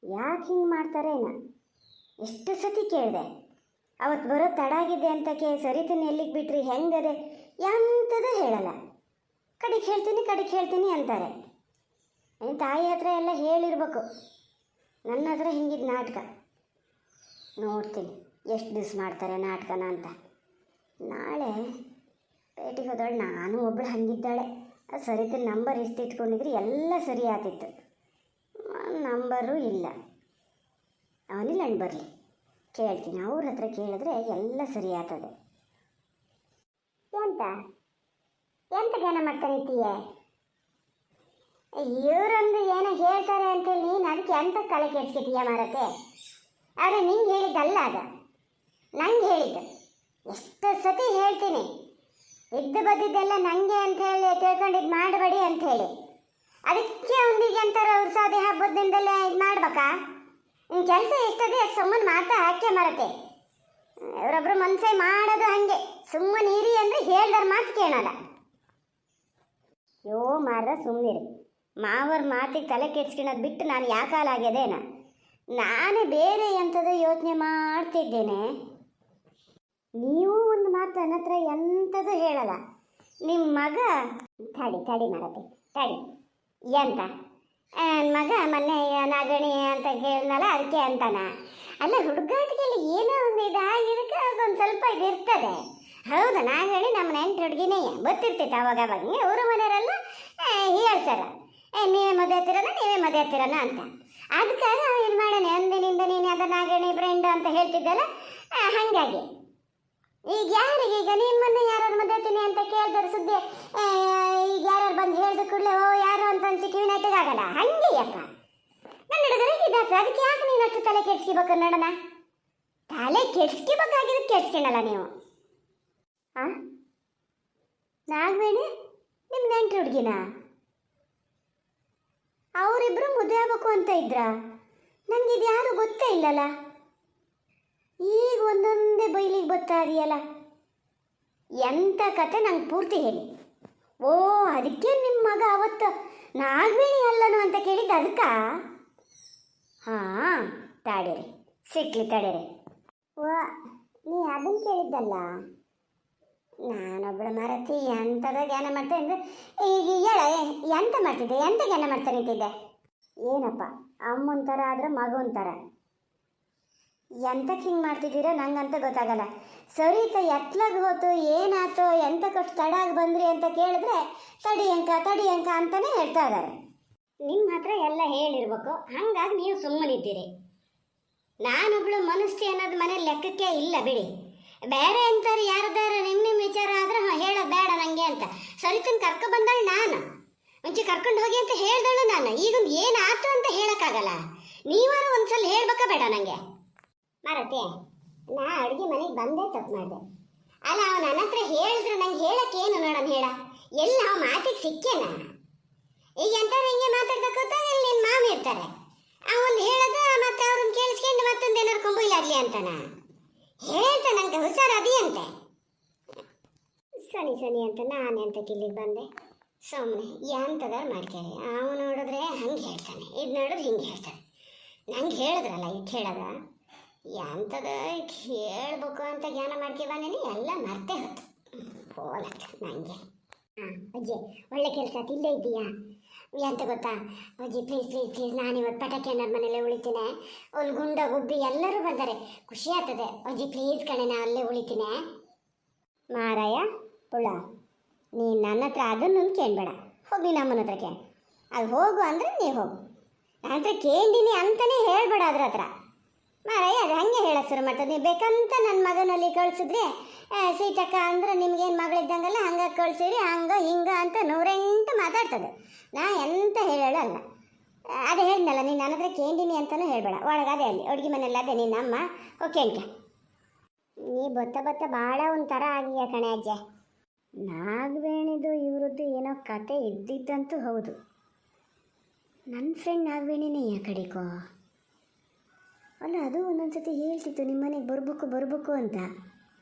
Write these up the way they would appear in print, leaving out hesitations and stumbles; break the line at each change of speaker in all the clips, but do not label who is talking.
ಯಾಕೆ ಹಿಂಗೆ ಮಾಡ್ತಾರೇನ? ಎಷ್ಟು ಸತಿ ಕೇಳಿದೆ. ಅವತ್ತು ಬರೋ ತಡಾಗಿದೆ ಅಂತ ಸರಿತೀನಿ ಎಲ್ಲಿಗೆ ಬಿಟ್ರಿ ಹೆಂಗದೆ ಎಂಥದ್ದು ಹೇಳಲ್ಲ. ಕಡೆಗೆ ಹೇಳ್ತೀನಿ ಅಂತಾರೆ. ನಿಮ್ಮ ತಾಯಿ ಹತ್ರ ಎಲ್ಲ ಹೇಳಿರ್ಬೇಕು. ನನ್ನ ಹತ್ರ ಹಿಂಗಿದ್ದು ನಾಟಕ ನೋಡ್ತೀನಿ ಎಷ್ಟು ದಿವ್ಸ ಮಾಡ್ತಾರೆ ನಾಟಕನ ಅಂತ. ನಾಳೆ ಭೇಟಿಗೆ ಹೋದವಳು ನಾನು ಒಬ್ಬಳು ಹಂಗಿದ್ದಾಳೆ. ಸರಿತಿನ ನಂಬರ್ ಇಷ್ಟಿಟ್ಕೊಂಡಿದ್ರೆ ಎಲ್ಲ ಸರಿ ಆತಿತ್ತು. ನಂಬರು ಇಲ್ಲ. ಅವನಿಲ್ಲ ಹಣ್ಣು ಬರಲಿ, ಕೇಳ್ತೀನಿ. ಅವ್ರ ಹತ್ರ ಕೇಳಿದ್ರೆ ಎಲ್ಲ ಸರಿ ಆಗ್ತದೆ. ಎಂತ ಜ್ಞಾನ ಮಾಡ್ತಾನೆ ಇತ್ತೀಯೇ? ಇವರೊಂದು ಏನೋ ಹೇಳ್ತಾರೆ ಅಂತೇಳಿ ನೀನು ಅದಕ್ಕೆ ಎಂತ ತಲೆ ಕೆಡ್ಸ್ಕೊತೀಯ ಮಾರತ್ತೆ? ಆದರೆ ನಿಂಗೆ ಹೇಳಿದ್ದಲ್ಲ, ಅದು ನಂಗೆ ಹೇಳಿದ್ದು. ಎಷ್ಟು ಸತಿ ಹೇಳ್ತೀನಿ, ಇದ್ದು ಬದ್ದಿದ್ದೆಲ್ಲ ನನಗೆ ಅಂಥೇಳಿ ತಿಳ್ಕೊಂಡಿದ್ದು ಮಾಡಬೇಡಿ ಅಂಥೇಳಿ. ಅದಕ್ಕೆ ಒಂದಿಗೆ ಅಂತಾರೆ ಅವ್ರು ಸಾಧಿ ಹಬ್ಬದಿಂದಲೇ ಇದು ಮಾಡ್ಬೇಕಾ? ನಿನ್ನ ಕೆಲಸ ಎಷ್ಟದೆ ಅಷ್ಟು ಸುಮ್ಮನೆ ಮಾತಾ ಹಾಕಿ ಮರತೆ. ಇವರೊಬ್ಬರು ಮನಸ್ಸೇ ಮಾಡೋದು ಹಾಗೆ. ಸುಮ್ಮನೆ ಇರಿ ಅಂದರೆ ಹೇಳ್ದಾರ ಮಾತು ಕೇಳೋಲ್ಲ. ಯೋ ಮಾರ ಸುಮ್ಮನಿರಿ. ಮಾವರ ಮಾತಿಗೆ ತಲೆ ಕೆಡ್ಸ್ಕೊಳ್ಳೋದು ಬಿಟ್ಟು ನಾನು ಯಾಕಾಲಾಗ್ಯದೇನ? ನಾನೇ ಬೇರೆ ಎಂಥದ್ದು ಯೋಚನೆ ಮಾಡ್ತಿದ್ದೇನೆ. ನೀವು ಒಂದು ಮಾತು ನನ್ನ ಹತ್ರ ಎಂಥದ್ದು ಹೇಳಲ್ಲ. ನಿಮ್ಮ ಮಗ ತಡಿ ಮರತೆ ತಡಿ. ಎಂತ ಮಗ ಮೊನ್ನೆ ನಾಗಣಿ ಅಂತ ಕೇಳಿದ್ನಲ್ಲ ಅದಕ್ಕೆ ಅಂತಾನ? ಅಲ್ಲ, ಹುಡುಗಾಟಿಗೆಲ್ಲ ಏನೋ ಒಂದು ಇದಾಗಿರಕ್ಕೆ ಅದೊಂದು ಸ್ವಲ್ಪ ಇದು ಇರ್ತದೆ. ಹೌದು, ನಾಗಣಿ ನಮ್ಮ ನೆಂಟು ಹುಡುಗಿನೇ ಗೊತ್ತಿರ್ತೈತೆ. ಅವಾಗ ಊರು ಮನೆಯವರೆಲ್ಲ ಹೇಳ್ತಾರೆ, ನೀವೇ ಮದುವೆ ಹತ್ತಿರನ ಅಂತ. ಅದಕ್ಕೆ ಏನು ಮಾಡೋಣ, ಅಂದಿನಿಂದ ನೀನು ಅದ ನಾಗಣಿ ಫ್ರೆಂಡ್ ಅಂತ ಹೇಳ್ತಿದ್ದಲ್ಲ, ಹಾಗಾಗಿ ಈಗ ಯಾರಿಗೆ ಈಗ ನಿಮ್ಮನ್ನು ಯಾರು ಮದುವೆ ಅಂತ ಕೇಳಿದ್ರೆ ಸುದ್ದಿ ಈಗ ಯಾರು ಬಂದು ಹೇಳಿದ ಕೂಡಲೇ ಓ ಯಾರು ಅಂತ ಕಿವಿ ನೆಟ್ಟಗಾಗಲ್ಲ. ಹಂಗೆಯಪ್ಪ ನನ್ನ ಹುಡುಗರೇ ಇದಾಗ್ತದೆ. ಅದಕ್ಕೆ ಯಾಕೆ ನೀನು ಅಷ್ಟು ತಲೆ ಕೆಡ್ಸ್ಕೊಬೇಕು ನೋಡೋಣ? ತಲೆ ಕೆಡ್ಸ್ಕೊಬೇಕಾಗಿದ್ದು ಕೆಡ್ಸ್ಕೊಳಲ್ಲ ನೀವು. ನಾಗವೇಣಿ ನಿಮ್ಮ ನೆಂಟು ಹುಡುಗಿನ ಅವರಿಬ್ಬರು ಮದುವೆ ಆಗ್ಬೇಕು ಅಂತ ಇದ್ರಾ? ನನಗೆ ಇದು ಯಾರು ಗೊತ್ತೇ ಇಲ್ಲಲ್ಲ. ಈಗ ಒಂದೊಂದೇ ಬೈಲಿಗೆ ಬರ್ತಾ ಇದೆಯಲ್ಲ. ಎಂಥ ಕತೆ ನಂಗೆ ಪೂರ್ತಿ ಹೇಳಿ. ಓ, ಅದಕ್ಕೆ ನಿಮ್ಮ ಮಗ ಅವತ್ತು ನಾಗವೇಣಿ ಅಲ್ಲನು ಅಂತ ಕೇಳಿದ್ದು ಅದಕ್ಕೆ? ಹಾಂ, ತಡೀರಿ ಸಿಕ್ಲಿ ತಡೀರಿ. ವಾ, ನೀ ಅದನ್ನು ಕೇಳಿದ್ದಲ್ಲ. ನಾನೊಬ್ಬಳು ಮರತಿ ಎಂಥದ ಜ್ಞಾನ ಮಾಡ್ತಾ ಅಂದರೆ ಈಗ ಹೇಳ ಎಂತ ಮಾಡ್ತಿದ್ದೆ? ಎಂತ ಜ್ಞಾನ ಮಾಡ್ತಾ ನಿಂತಿದ್ದೆ? ಏನಪ್ಪ ಅಮ್ಮನ ಥರ ಆದ್ರೆ ಮಗುನ ಥರ ಎಂತಕ್ಕೆ ಹಿಂಗೆ ಮಾಡ್ತಿದ್ದೀರೋ ನಂಗಂತ ಗೊತ್ತಾಗಲ್ಲ. ಸರಿತ ಎತ್ಲಾಗ ಹೋತು ಏನಾಯ್ತು ಎಂತಕ್ಕಷ್ಟು ತಡಾಗಿ ಬಂದ್ರಿ ಅಂತ ಕೇಳಿದ್ರೆ ತಡಿ ಅಂಕ ಅಂತಲೇ ಹೇಳ್ತಾ ಇದ್ದಾರೆ. ನಿಮ್ಮ ಹತ್ರ ಎಲ್ಲ ಹೇಳಿರ್ಬೇಕು, ಹಾಗಾಗಿ ನೀವು ಸುಮ್ಮನಿದ್ದೀರಿ. ನಾನೊಬ್ಳು ಮನಸ್ಸಿ ಅನ್ನೋದು ಮನೆ ಲೆಕ್ಕಕ್ಕೆ ಇಲ್ಲ ಬಿಡಿ. ಬೇರೆ ಅಂತಾರೆ ಯಾರದಾರ ನಿಮ್ಮ ವಿಚಾರ ಆದ್ರೆ ಹೇಳೋದು ಬೇಡ ನನಗೆ ಅಂತ. ಸರಿತನ ಕರ್ಕೊ ಬಂದಳು ನಾನು, ಮುಂಚೆ ಕರ್ಕೊಂಡು ಹೋಗಿ ಅಂತ ಹೇಳ್ದಳು ನಾನು. ಈಗೊಂದು ಏನಾಯ್ತು ಅಂತ ಹೇಳೋಕ್ಕಾಗಲ್ಲ. ನೀವಾರು ಒಂದ್ಸಲ ಹೇಳ್ಬೇಕಾ ಬೇಡ ನನಗೆ? ಮರತೆ, ನಾ ಅಡುಗೆ ಮನೆಗೆ ಬಂದೇ ತಪ್ಪು ಮಾಡಿದೆ. ಅಲ್ಲ, ಅವನು ನನ್ನ ಹತ್ರ ಹೇಳಿದ್ರೆ ನಂಗೆ ಹೇಳಕ್ಕೇನು ನೋಡೋಣ ಹೇಳ? ಎಲ್ಲಿ ನಾವು ಮಾತಿಗೆ ಸಿಕ್ಕೇನ? ಈಗ ಎಂತಾರೆ ಹಿಂಗೆ ಮಾತಾಡ್ತಾ ಇಲ್ಲಿ ನಿನ್ನ ಮಾಮಿ ಇರ್ತಾರೆ. ಅವನು ಹೇಳೋದು ಮತ್ತೆ ಅವ್ರನ್ನ ಕೇಳಿಸ್ಕೊಂಡು ಮತ್ತೊಂದು ಏನಾರು ಕೊಂಬೈಲಾಗಲಿ ಅಂತಾನ ಹೇಳ್ತಾ ನಂಗೆ ಹುಷಾರು ಅದಿಯಂತೆ. ಸನಿ ಅಂತ ನಾನು ಎಂತಕ್ಕೆ ಇಲ್ಲಿಗೆ ಬಂದೆ? ಸುಮ್ಮನೆ ಎಂಥದಾರು ಮಾಡ್ಕೇಳಿ. ಅವನು ನೋಡಿದ್ರೆ ಹಂಗೆ ಹೇಳ್ತಾನೆ, ಇದು ನೋಡಿದ್ರೆ ಹಿಂಗೆ ಹೇಳ್ತಾನೆ. ನಂಗೆ ಹೇಳಿದ್ರಲ್ಲ ಇದು ಹೇಳೋದ ಎಂಥದ ಹೇಳ್ಬೇಕು ಅಂತ ಜ್ಞಾನ ಮಾಡ್ಕೊ ಬಂದೇನೆ, ಎಲ್ಲ ಮರ್ತೇ ಹೊತ್ತು ಹೋಲತ್ತ ನನಗೆ. ಅಜ್ಜಿ ಒಳ್ಳೆ ಕೆಲಸ ಇಲ್ಲೇ ಇದ್ದೀಯಾ? ಎಂತ ಗೊತ್ತಾ ಅಜ್ಜಿ, ಪ್ಲೀಸ್ ನಾನಿವತ್ತು ಪಟಾಕಿ ಅನ್ನೋರ ಮನೇಲೆ ಉಳಿತೀನಿ. ಅಲ್ಲಿ ಗುಂಡ ಗುಬ್ಬಿ ಎಲ್ಲರೂ ಬಂದರೆ ಖುಷಿ ಆಗ್ತದೆ. ಅಜ್ಜಿ ಪ್ಲೀಸ್ ಕಣೆ, ನಾ ಅಲ್ಲೇ ಉಳಿತೀನಿ. ಮಾರಾಯ ಪುಳ, ನೀನು ನನ್ನ ಹತ್ರ ಅದನ್ನು ಕೇಳಬೇಡ. ಹೋಗಿ ನಮ್ಮನ ಹತ್ರ ಕೇಳಿ. ಅದು ಹೋಗು ಅಂದರೆ ನೀವು ಹೋಗು. ನನ್ನ ಹತ್ರ ಕೇಳಿದ್ದೀನಿ ಅಂತಲೇ ಹೇಳ್ಬೇಡ ಅದ್ರ ಹತ್ರ. ಮಾರಾಯ ಅದು ಹಾಗೆ ಹೇಳಕ್ಕೆ ಶುರು ಮಾಡ್ತದೆ. ನೀವು ಬೇಕಂತ ನನ್ನ ಮಗನಲ್ಲಿ ಕಳಿಸಿದ್ರೆ ಸೀತಕ್ಕ ಅಂದ್ರೆ ನಿಮ್ಗೇನು ಮಗಳಿದ್ದಂಗಲ್ಲ ಹಂಗೆ ಕಳಿಸಿರಿ ಹಂಗೆ ಹಿಂಗೆ ಅಂತ 108 ಮಾತಾಡ್ತದೆ. ನಾ ಎಂತ ಹೇಳಲ್ಲ. ಅದೇ ಹೇಳಿದ್ನಲ್ಲ, ನೀನು ನನ್ನ ಹತ್ರ ಕೇಂಡಿನಿ ಅಂತಲೂ ಹೇಳಬೇಡ. ಒಳಗದೆ ಅಲ್ಲಿ ಅಡುಗೆ ಮನೆಯಲ್ಲ ಅದೇ ನಿನ್ನ ಅಮ್ಮ ಓಕೆ ಅಂಕ. ನೀ ಬತ್ತ ಭಾಳ ಒಂಥರ ಆಗಿಯ ಕಣೆ ಅಜ್ಜೆ. ನಾಗವೇಣಿದು ಇವ್ರದ್ದು ಏನೋ ಕತೆ ಇದ್ದಿದ್ದಂತೂ ಹೌದು. ನನ್ನ ಫ್ರೆಂಡ್ ನಾಗವೇಣಿನೇ ಯಾ ಕಡೆಕೋ ಅಲ್ಲ. ಅದು ಒಂದೊಂದು ಸತಿ ಹೇಳ್ತಿತ್ತು ನಿಮ್ಮ ಮನೆಗೆ ಬರಬೇಕು ಅಂತ.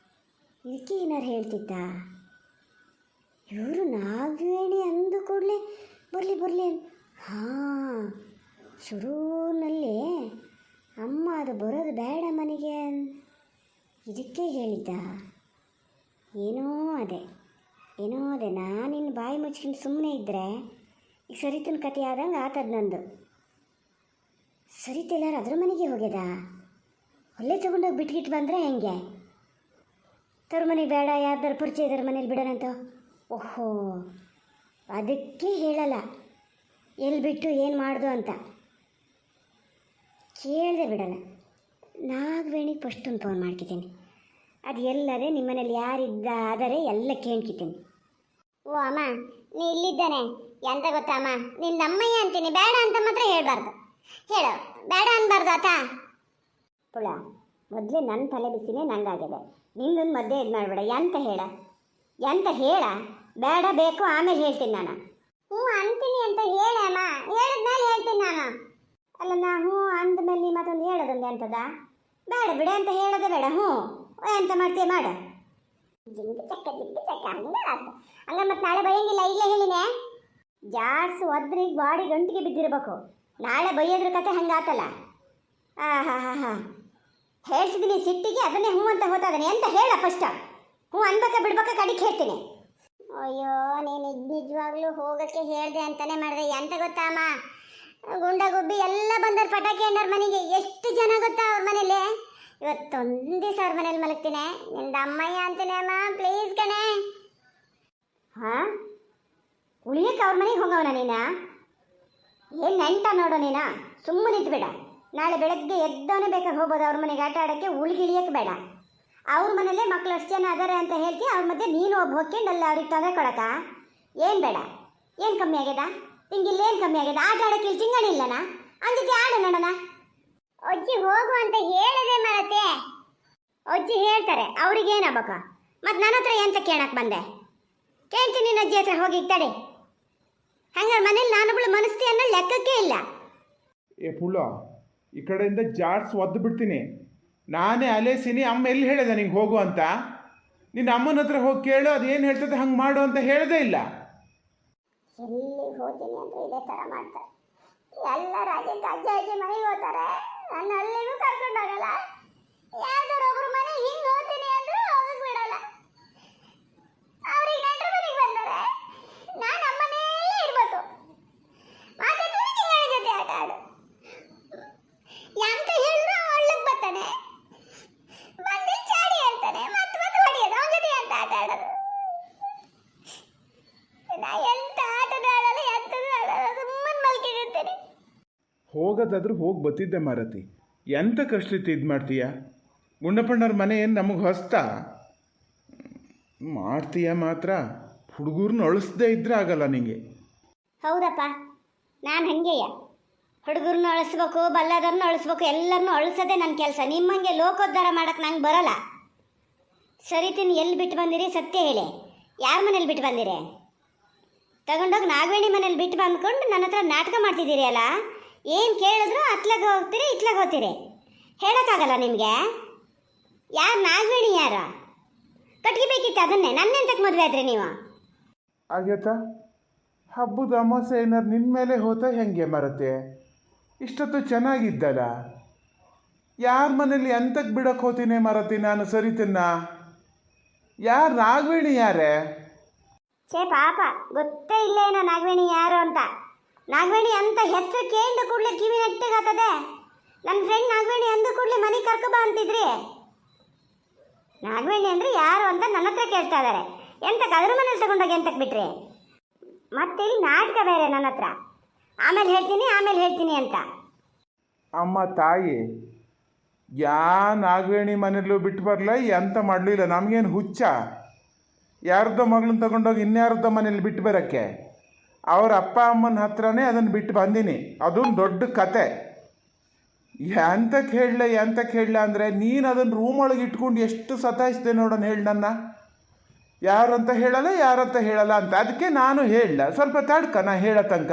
ಇದಕ್ಕೆ ಏನಾರು ಹೇಳ್ತಿದ್ದ? ಇವರು ನಾಗವೇಣಿ ಅಂದು ಕೂಡಲೇ ಬರಲಿ. ಹಾಂ, ಶುರುವಿನಲ್ಲಿ ಅದು ಬರೋದು ಬೇಡ ಮನೆಗೆ ಇದಕ್ಕೆ ಹೇಳಿದ್ದ. ಏನೋ ಅದೇ ನಾನಿನ್ನು ಬಾಯಿ ಮುಚ್ಕೊಂಡು ಸುಮ್ಮನೆ ಇದ್ದರೆ ಈಗ ಸರಿತನ ಕತೆ ಆದಂಗೆ ಆತದ ನಂದು. ಸರಿತೆಲ್ಲಾರು ಅದ್ರ ಮನೆಗೆ ಹೋಗ್ಯದ. ಹೊಲ್ಲೆ ತೊಗೊಂಡೋಗಿ ಬಿಟ್ಗಿಟ್ಟು ಬಂದರೆ ಹೆಂಗೆ? ತವ್ರ ಮನೆಗೆ ಬೇಡ, ಯಾರ್ದಾರು ಪರಿಚಯ ಇದ್ದಾರೆ ಮನೇಲಿ ಬಿಡೋಣಂತ. ಓಹೋ, ಅದಕ್ಕೆ ಹೇಳಲ್ಲ ಎಲ್ಲಿ ಬಿಟ್ಟು ಏನು ಮಾಡ್ದು ಅಂತ. ಕೇಳದೆ ಬಿಡಲ್ಲ. ನಾಗವೇಣಿಗೆ ಫಸ್ಟೊಂದು ಫೋನ್ ಮಾಡ್ಕಿದ್ದೀನಿ. ಅದು ಎಲ್ಲದೆ ನಿಮ್ಮನೇಲಿ ಯಾರಿದ್ದ ಆದರೆ ಎಲ್ಲ ಕೇಳ್ಕಿದ್ದೀನಿ. ಓ ಅಮ್ಮ, ನೀ ಇಲ್ಲಿದ್ದಾನೆ ಎಂತ ಗೊತ್ತಾ ಅಮ್ಮ, ನಿನ್ನ ಅಮ್ಮಯ್ಯ ಅಂತೀನಿ, ಬೇಡ ಅಂತ ಮಾತ್ರ ಹೇಳ್ಬಾರ್ದು. ಹೇಳು, ಬೇಡ ಅನ್ಬಾರ್ದು ಆತ. ಪುಳ, ಮೊದಲೇ ನನ್ನ ತಲೆ ಬಿಸಿನೇ ನಂಗಾಗಿದೆ. ನಿನ್ನೊಂದು ಮಧ್ಯೆ ಇದು ಮಾಡಬೇಡ. ಎಂತ ಹೇಳ ಬೇಡ ಬೇಕು, ಆಮೇಲೆ ಹೇಳ್ತೀನಿ ನಾನು. ಹ್ಞೂ ಅಂತೀನಿ ಅಂತ ಹೇಳೆ ಅಮ್ಮ, ಹೇಳಿದ್ಮೇಲೆ ಹೇಳ್ತೀನಿ ನಾನು. ಅಲ್ಲ, ನಾ ಹ್ಞೂ ಅಂದಮೇಲೆ ನೀ ಮತ್ತೊಂದು ಹೇಳೋದೊಂದು ಎಂತದ? ಬೇಡ ಬಿಡ ಅಂತ ಹೇಳೋದೇ ಬೇಡ. ಹ್ಞೂ ಎಂತ ಮಾಡ್ತೀಯ ಮಾಡು. ಜಿಂಗಿ ಚಕ್ಕ ಹಂಗ ಮತ್ತೆ ನಾಳೆ ಬೈಯಂಗಿಲ್ಲ, ಇಲ್ಲೇ ಹೇಳಿನೇ. ಜಾಡ್ಸು ಒದ್ರಿ ಬಾಡಿ ಗಂಟಿಗೆ ಬಿದ್ದಿರ್ಬೇಕು. ನಾಳೆ ಬೈಯೋದ್ರ ಕತೆ ಹಂಗಾತಲ್ಲ. ಹಾ ಹೇಳ್ತಿದ್ದೀನಿ ಸಿಟ್ಟಿಗೆ, ಅದನ್ನೇ ಹ್ಞೂ ಅಂತ ಹೋಗ್ತಾನೆ ಅಂತ ಹೇಳ ಫಸ್ಟ್. ಹ್ಞೂ ಅನ್ಬೇಕ ಬಿಡ್ಬೇಕ ಕಡಿಗೆ ಹೇಳ್ತೀನಿ. ಅಯ್ಯೋ, ನೀನು ನಿಜವಾಗ್ಲೂ ಹೋಗೋಕ್ಕೆ ಹೇಳಿದೆ ಅಂತಾನೆ ಮಾಡಿದೆ. ಎಂತ ಗೊತ್ತಾ ಅಮ್ಮ, ಗುಂಡ ಗುಬ್ಬಿ ಎಲ್ಲ ಬಂದರು, ಪಟಾಕಿ ಅಂಡರ್ ಮನೆಗೆ. ಎಷ್ಟು ಜನ ಗೊತ್ತಾ ಅವ್ರ ಮನೇಲಿ. ಇವತ್ತೊಂದು ದಿವಸ ಅವ್ರ ಮನೇಲಿ ಮಲಗ್ತೀನಿ. ನಿಂದ ಅಮ್ಮಯ್ಯ ಅಂತೀನಿ ಅಮ್ಮ, ಪ್ಲೀಸ್ ಕಣೆ. ಹಾಂ, ಉಳಿಯಕ್ಕೆ ಅವ್ರ ಮನೆಗೆ ಹೋಗವನ ನೀನ? ಏನು ನೆಂಟ ನೋಡೋ ನೀನ, ಸುಮ್ಮನೆ ಇದ್ಬೇಡ. ನಾಳೆ ಬೆಳಗ್ಗೆ ಎದ್ದವನೇ ಬೇಕಾದ್ರೆ ಹೋಗ್ಬೋದು ಅವ್ರ ಮನೆಗೆ ಆಟ ಆಡೋಕ್ಕೆ. ಉಳ್ಗಿಳಿಯಕ್ಕೆ ಬೇಡ. ಅವ್ರ ಮನೇಲೆ ಮಕ್ಳು ಅಷ್ಟು ಜನ ಅದಾರೆ ಅಂತ ಹೇಳ್ತೀವಿ. ಅವ್ರ ಮಧ್ಯೆ ನೀನು ಒಬ್ಬ ಹೊಕ್ಕೊಂಡಲ್ಲ ಅವ್ರಿಗೆ ತೊಂದರೆ ಕೊಡಕ. ಏನು ಬೇಡ, ಏನು ಕಮ್ಮಿ ಆಗ್ಯದ ಹಿಂಗಿಲ್ಲ, ಏನು ಕಮ್ಮಿ ಆಗ್ಯದ? ಆಟ ಆಡೋಕ್ಕೆ ಇಲ್ಲಿ ಚಿಂಗಣಿ ಇಲ್ಲನ? ಅಂದಿದ್ದೆ ಆಡ ನೋಡೋಣ. ಅಜ್ಜಿ ಹೋಗು ಅಂತ ಹೇಳಿದೆ ಮರತೆ. ಅಜ್ಜಿ ಹೇಳ್ತಾರೆ, ಅವ್ರಿಗೇನಾಗಬೇಕ? ಮತ್ತು ನನ್ನ ಹತ್ರ ಎಂತ ಕೇಳಕ್ಕೆ ಬಂದೆ? ಕೇಳ್ತೀನಿ ನಿನ್ನ ಅಜ್ಜಿ ಹತ್ರ ಹೋಗಿ ತಡೆ. ಹಂಗಾರೆ ಮನೇಲಿ ನಾನುಗಳು ಮನಸ್ತಿ ಅನ್ನೋ ಲೆಕ್ಕಕ್ಕೆ ಇಲ್ಲ.
ಏ ಪುಳ್ಳ, ಈ ಕಡೆಯಿಂದ ಜಾಡ್ಸ್ ಒದ್ದು ಬಿಡ್ತೀನಿ. ನಾನೇ ಅಲೇಸಿನಿ. ಅಮ್ಮ ಎಲ್ಲಿ ಹೇಳಿದೆ ನಿಂಗೆ ಹೋಗು ಅಂತ? ನಿನ್ನ ಅಮ್ಮನ ಹತ್ರ ಹೋಗಿ ಕೇಳು, ಅದೇನು ಹೇಳ್ತದೆ ಹಂಗೆ ಮಾಡು ಅಂತ ಹೇಳದೇ ಇಲ್ಲ.
ಎಲ್ಲಿ ಹೋಗ್ತೀನಿ ಅಂದರೆ ಇದೇ ಥರ ಮಾಡ್ತಾರೆ. ಎಲ್ಲ ರಾಜ್ಯಕ್ಕೆ ಅಜ್ಜಿ ಮನೆಗೆ ಹೋಗ್ತಾರೆ, ನನ್ನ ಅಲ್ಲಿಗೂ ಕರ್ಕೊಂಡು ಹೋಗಲ್ಲ. ಯಾವ್ದಾರು ಒಬ್ರು ಮನೆ ಹಿಂಗೆ ಹೋಗ್ತೀನಿ ಅಂದರೂ ಹೋಗಕ್ಕೆ ಬಿಡಲ್ಲ. ಅವ್ರಿಗೆ ನೆಂಟರ ಮನೆಗೆ ಬಂದರೆ ನಾನು ಅಮ್ಮನೆಯಲ್ಲೇ ಇರಬೇಕು. ಮಾತಾಡ್ತೀನಿ, ಚಿಂಗಳ ಜೊತೆ ಆಟ ಆಡು. ಎಂತ ಹೇಳಿದ್ರು ಒಳ್ಳಕ್ಕೆ ಬರ್ತಾನೆ, ಬಂದು ಚಾಡಿ ಹೇಳ್ತಾನೆ, ಮತ್ತೆ ಹೊಡಿಯೋದು ಅವನ ಜೊತೆ ಅಂತ ಆಟ ಆಡೋದು. ನಾ ಎಂತ ಆಟದ ಆಡಲ್ಲ, ಎಂಥದ್ದು ಆಡಲ್ಲ, ಸುಮ್ಮನೆ ಮಲ್ಕೊಂಡಿರ್ತೇನೆ.
ಹೋಗೋದಾದ್ರೂ ಹೋಗಿ ಬತ್ತಿದ್ದೆ ಮಾರತಿ. ಎಂತ ಕಷ್ಟಲಿತ್ತು ಇದು ಮಾಡ್ತೀಯ? ಗುಂಡಪ್ಪಣ್ಣವ್ರ ಮನೆ ಏನು ನಮಗೆ ಹೊಸ್ತಾ? ಮಾಡ್ತೀಯ ಮಾತ್ರ. ಹುಡುಗರನ್ನ ಅಳಿಸ್ದೇ ಇದ್ರೆ ಆಗಲ್ಲ ನಿಂಗೆ.
ಹೌದಪ್ಪ, ನಾನು ಹಂಗೆಯ. ಹುಡುಗರನ್ನ ಅಳಿಸ್ಬೇಕು, ಬಲ್ಲದವ್ರನ್ನ ಅಳಿಸ್ಬೇಕು, ಎಲ್ಲರನ್ನೂ ಅಳಿಸೋದೇ ನನ್ನ ಕೆಲಸ. ನಿಮ್ಮಂಗೆ ಲೋಕೋದ್ಧಾರ ಮಾಡೋಕ್ಕೆ ನಂಗೆ ಬರೋಲ್ಲ. ಸರಿತೀನಿ, ಎಲ್ಲಿ ಬಿಟ್ಟು ಬಂದಿರಿ ಸತ್ಯ ಹೇಳಿ. ಯಾರ ಮನೇಲಿ ಬಿಟ್ಟು ಬಂದಿರಿ? ತಗೊಂಡೋಗಿ ನಾಗವೇಣಿ ಮನೇಲಿ ಬಿಟ್ಟು ಬಂದ್ಕೊಂಡು ನನ್ನ ಹತ್ರ ನಾಟಕ ಮಾಡ್ತಿದ್ದೀರಿ ಅಲ್ಲ. ಏನು ಕೇಳಿದ್ರು ಅತ್ಲಾಗ ಹೋಗ್ತೀರಿ, ಇತ್ಲಾಗ ಹೋಗ್ತೀರಿ. ಹೇಳೋಕ್ಕಾಗಲ್ಲ ನಿಮಗೆ. ಯಾರು ನಾಗವೇಣಿ? ಯಾರು ಕಟ್ಗಿಬೇಕಿತ್ತು ಅದನ್ನೇ. ನನ್ನೆಂತಕ್ಕೆ ಮದುವೆ ಆದ್ರಿ ನೀವು?
ಆಗೇತಾ? ಹಬ್ಬದ ಅಮಾಸೆ ಏನಾರು ನಿನ್ನ ಮೇಲೆ ಹೋತ ಹೆಂಗೆ ಮರತೆ? ಇಷ್ಟೊತ್ತು ಚೆನ್ನಾಗಿದ್ದಲ್ಲ. ಯಾರ ಮನೇಲಿ ಎಂತಕ್ಕೆ ಬಿಡಕ್ಕೆ ಹೋತೀನಿ ಮರತಿ ನಾನು ಸರಿತನ್ನ? ಯಾರು ನಾಗವೇಣಿ? ಯಾರೇ?
ಛೇ ಪಾಪ, ಗೊತ್ತೇ ಇಲ್ಲ ಏನೋ ನಾಗವೇಣಿ ಯಾರು ಅಂತ. ನಾಗವೇಣಿ ಅಂತ ಹೆಸರು ಕೇಳಿದ ಕೂಡಲೇ ಕಿವಿ ನೆಟ್ಟಿಗಾತದೆ. ನನ್ನ ಫ್ರೆಂಡ್ ನಾಗವೇಣಿ ಅಂದ ಕೂಡಲೇ ಮನೆಗೆ ಕರ್ಕೊಬಾ ಅಂತಿದ್ರಿ. ನಾಗವೇಣಿ ಅಂದರೆ ಯಾರು ಅಂತ ನನ್ನ ಹತ್ರ ಕೇಳ್ತಾ ಇದ್ದಾರೆ. ಎಂತಕ್ಕೆ ಅದ್ರ ಮನೇಲಿ ತಗೊಂಡೋಗಿ ಎಂತಕ್ಕೆ ಬಿಟ್ರಿ? ಮತ್ತೆ ಇಲ್ಲಿ ನಾಟಕ ಬೇರೆ ನನ್ನ ಹತ್ರ. ಆಮೇಲೆ ಹೇಳ್ತೀನಿ ಅಂತ.
ಅಮ್ಮ ತಾಯಿ, ಯಾ ನಾಗವೇಣಿ ಮನೇಲೂ ಬಿಟ್ಟು ಬರಲ್ಲ, ಎಂತ ಮಾಡಲಿಲ್ಲ. ನಮಗೇನು ಹುಚ್ಚ? ಯಾರ್ದೋ ಮಗಳನ್ನ ತಗೊಂಡೋಗಿ ಇನ್ಯಾರ್ದೋ ಮನೇಲಿ ಬಿಟ್ಟು ಬರೋಕ್ಕೆ? ಅವ್ರ ಅಪ್ಪ ಅಮ್ಮನ ಹತ್ರನೇ ಅದನ್ನು ಬಿಟ್ಟು ಬಂದೀನಿ. ಅದೊಂದು ದೊಡ್ಡ ಕತೆ. ಎಂತಕ್ಕೆ ಹೇಳಲ ಅಂದರೆ, ನೀನು ಅದನ್ನು ರೂಮೊಳಗೆ ಇಟ್ಕೊಂಡು ಎಷ್ಟು ಸತಾಯಿಸಿದೆ ನೋಡೋಣ. ಹೇಳಿ ನನ್ನ ಯಾರಂತ ಹೇಳಲ್ಲ ಅಂತ. ಅದಕ್ಕೆ ನಾನು ಹೇಳಲ್ಲ, ಸ್ವಲ್ಪ ತಡ್ಕ ನಾ ಹೇಳೋ ತನಕ.